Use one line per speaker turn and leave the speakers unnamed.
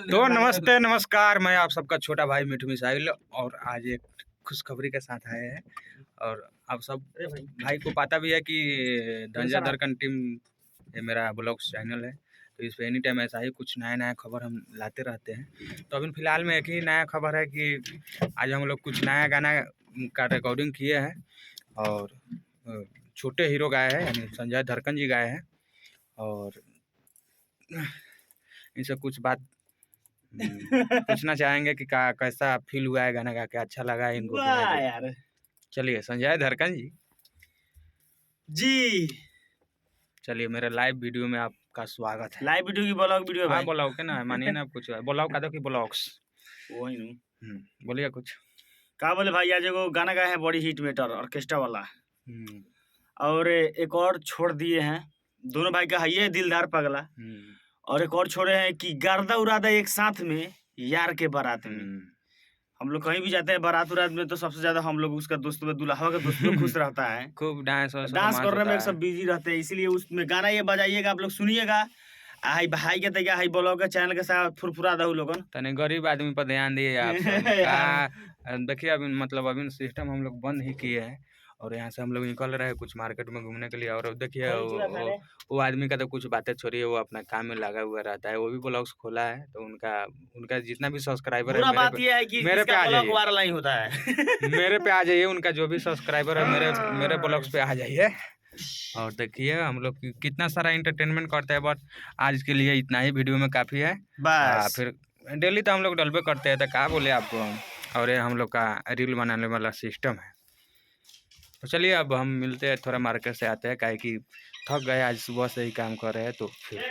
तो नमस्ते नमस्कार, मैं आप सबका छोटा भाई मिठू मिसाइल और आज एक खुशखबरी के साथ आए हैं। और आप सब भाई को पता भी है कि धंजा दरकन टीम ये मेरा ब्लॉग्स चैनल है, तो इस पे एनी टाइम ऐसा ही कुछ नया नया खबर हम लाते रहते हैं। तो अभी फिलहाल में एक ही नया खबर है कि आज हम लोग कुछ नया गाना का रिकॉर्डिंग किए हैं और छोटे हीरो गाए हैं, यानी संजय धरकन जी गाए हैं। और इनसे कुछ बात पूछना चाहेंगे कि कैसा फील हुआ है गाना गा के, अच्छा लगा है इनको
यार।
चलिए संजय धरकन जी
जी
चलिए मेरे लाइव वीडियो में आपका स्वागत है।
लाइव वीडियो की ब्लॉग वीडियो
हाँ
भाई
ब्लॉग के ना मानिए ना, कुछ ब्लॉग का तो कि ब्लॉग्स
वही नु
बोलिए कुछ।
का बोले भाई, आज एगो गाना गाए हैं बड़ी हिट मेटर ऑर्केस्ट्रा वाला, और एक और छोड़ दिए हैं। दोनों भाई का है ये दिलदार पगला, और एक और छोड़े हैं कि गर्दा उरादा एक साथ में यार के बारात में। हम लोग कहीं भी जाते हैं बारात उरात में तो सबसे ज्यादा हम लोग उसका दोस्त में दुल्हा का दोस्त में खुश रहता है।
खूब डांस
करने में सब बिजी रहते हैं, इसीलिए उसमें गाना ये बजाइएगा, आप लोग सुनिएगा। हाई भाई के तैयार हाई ब्लॉग के चैनल के साथ फुरफुरा दहु लोगन
तने गरीब आदमी पर ध्यान दिए आप सब। का देखिए अभी मतलब अभी सिस्टम हम लोग बंद ही किए हैं और यहाँ से हम लोग निकल रहे हैं कुछ मार्केट में घूमने के लिए। और देखिए वो आदमी का तो कुछ बातें छोड़िए, वो अपना काम में लगा हुआ रहता है। वो भी ब्लॉग्स खोला है तो उनका जितना भी सब्सक्राइबर है मेरे पे आ जाइए,
वायरल नहीं होता है।
मेरे पे आ जाइए। उनका जो भी सब्सक्राइबर है मेरे ब्लॉग्स पे आ जाइए। और देखिए हम लोग कितना सारा इंटरटेनमेंट करते हैं, बट आज के लिए इतना ही वीडियो में काफ़ी है।
बस
फिर डेली तो हम लोग डलबे करते हैं, तो क्या बोले आपको हम। और ये हम लोग का रील बनाने वाला सिस्टम है। तो चलिए अब हम मिलते हैं, थोड़ा मार्केट से आते हैं, काहे कि थक गए आज सुबह से ही काम कर रहे हैं। तो फिर